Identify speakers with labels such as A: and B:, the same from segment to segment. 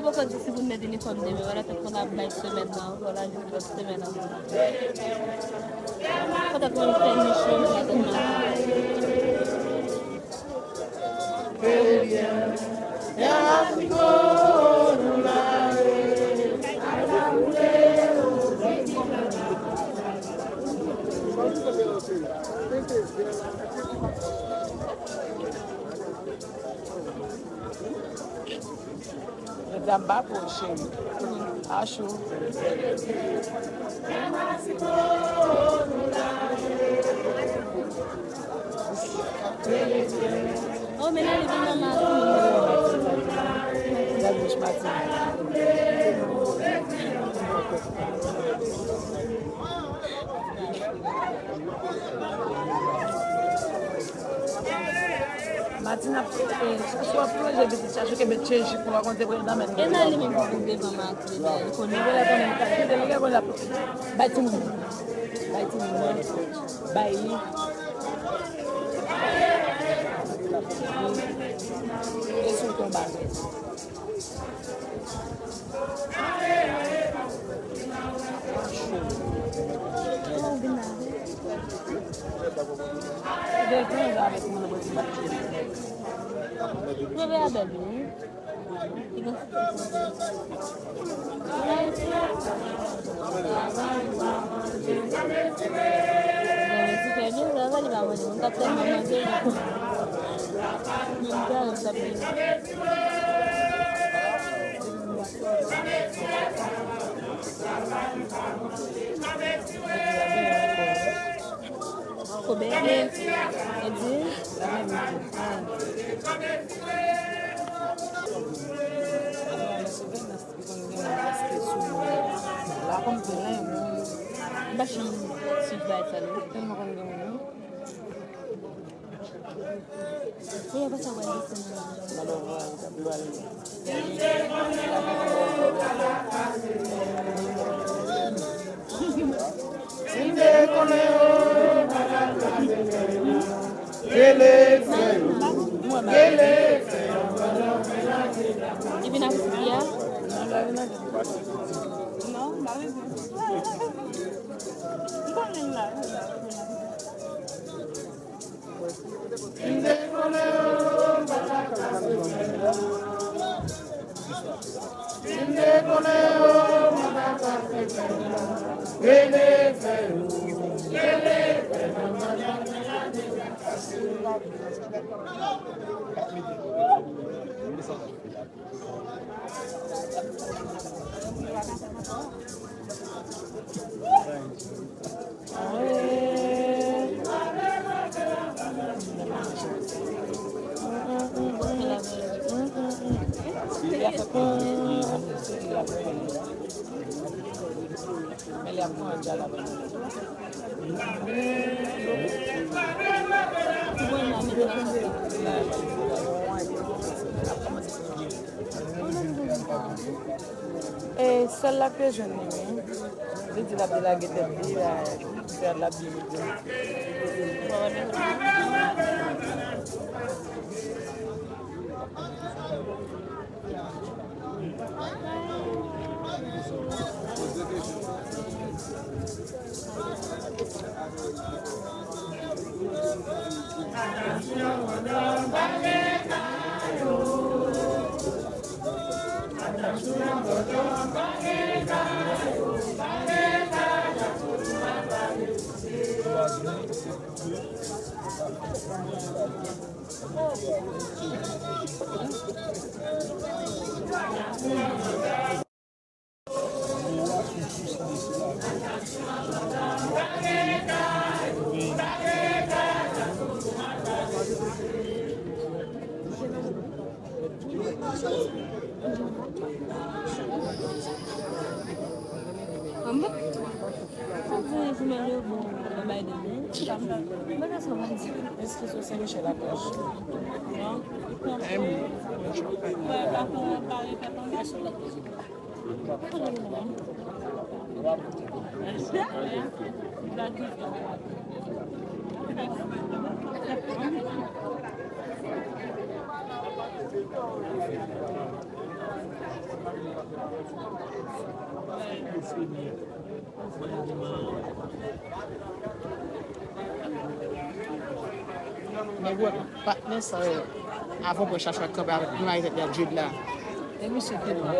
A: beaucoup de si vous mettez une forme de voilà, peut-être qu'on a une semaine, voilà, juste une semaine. Peut-être qu'on fait une chose
B: Damba pour chez à chaud.
A: Oh, mais là, les gens
B: La bouche matin. Matina, soit projet de chercher que me change pour raconter pour dans
A: et là, les mêmes pour des mamans,
B: qu'on est là dans le quartier de l'école là. Bâtiment. Bailey. Et sur ton bagage.
A: Je vais à Berlin.
B: Et celle-là que je n'ai je dis la blague de faire la Bible. Est-ce que c'est Michel Lacoste? Non?
C: Mais ouais, partner ça avant pour chercher un avec nous avec la Jude là. Et nous c'était pas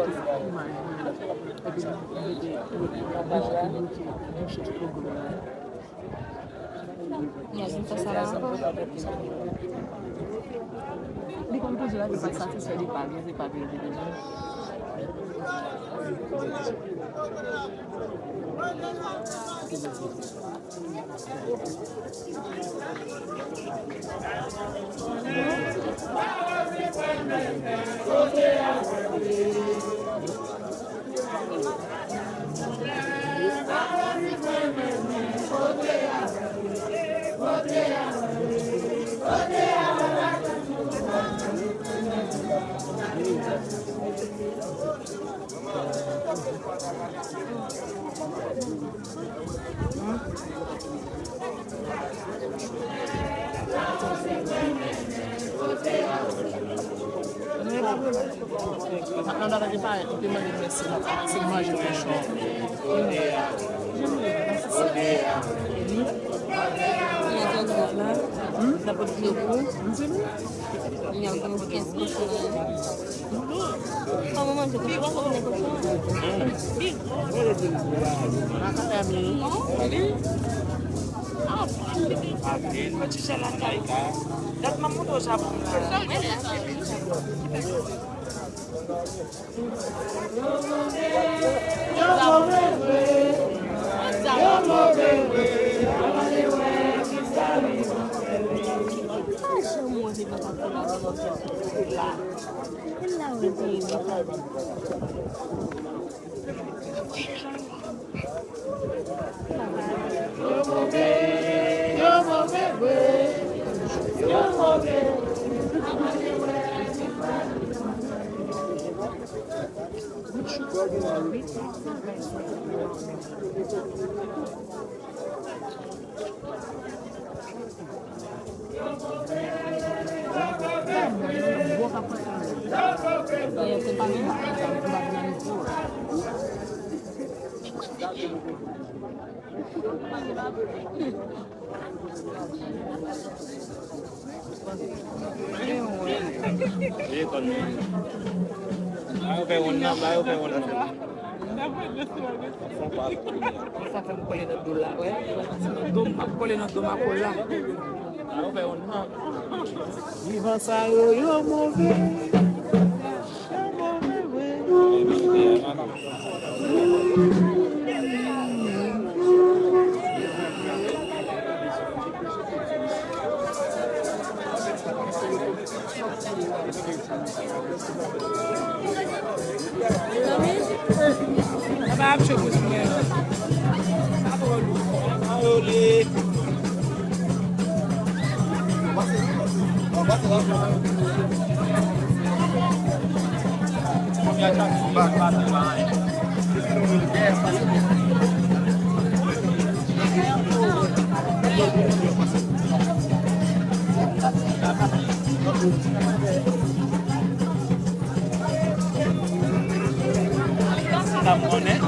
A: Ya, kita salah apa?
C: Di comme tu là, c'est pas satisfait des pas bien, c'est pas bien. Maintenant, dans la départ, tu peux me dire c'est moi je fais chaud.
A: Il y a d'autres choses là. D'abord, il y a beaucoup. Il y a comme 15 cochons. Ah, maman, je peux pas faire des cochons.
C: Ça fait me coller notre dos là, ouais. Coller notre dos ma colle là. Vivant ça, yo mauvais. Apa apsho kusme. Olé. La monnaie.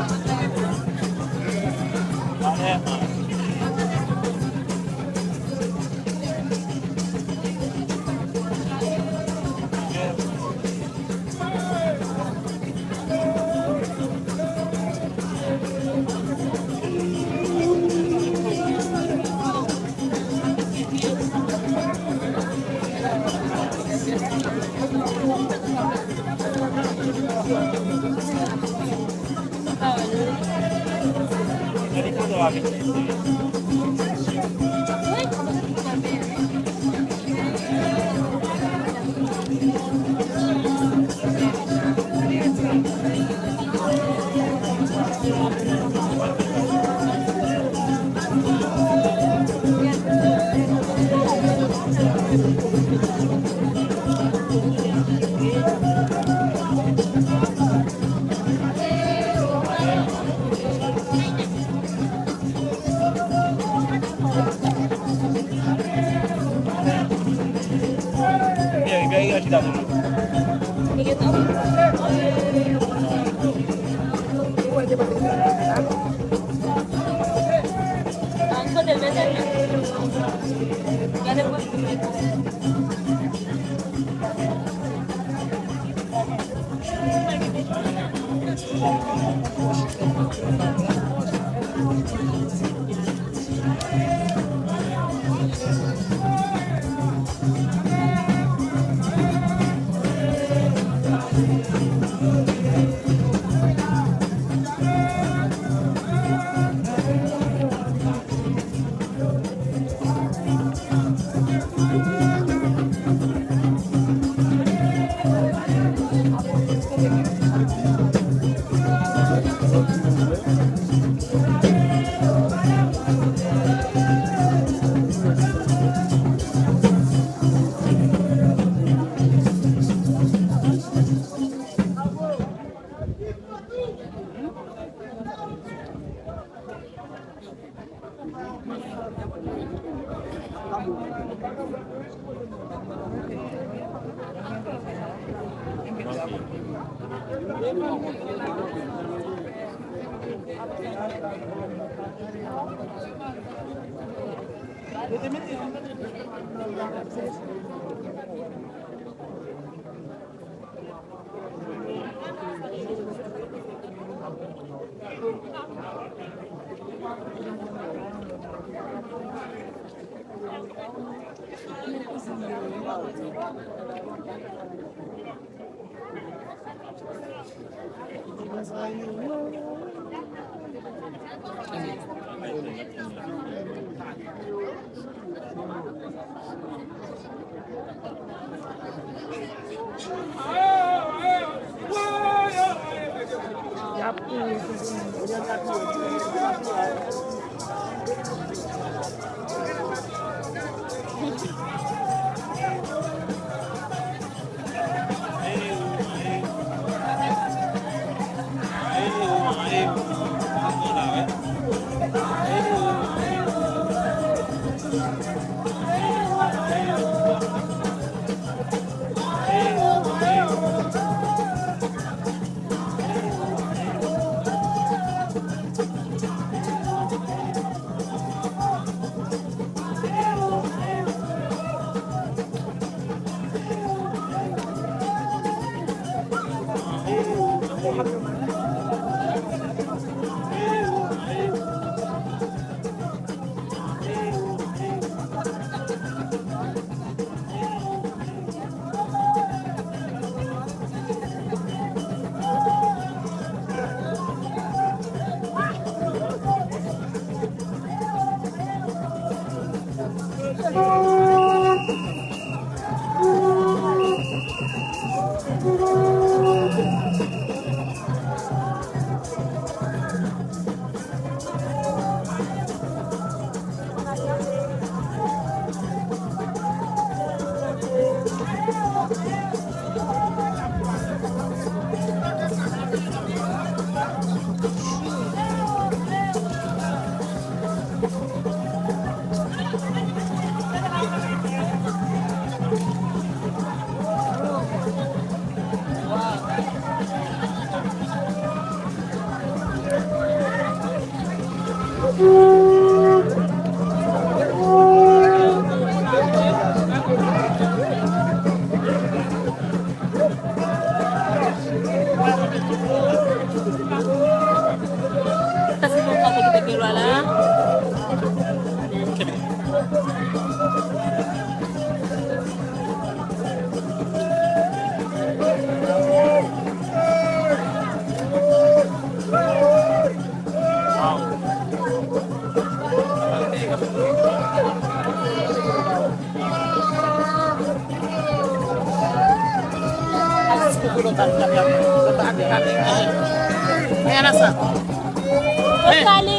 A: Iya tahu. Angko del besan. Gak ada. Kasi kung kita kira lah.
C: Ayan na sa.
A: Kali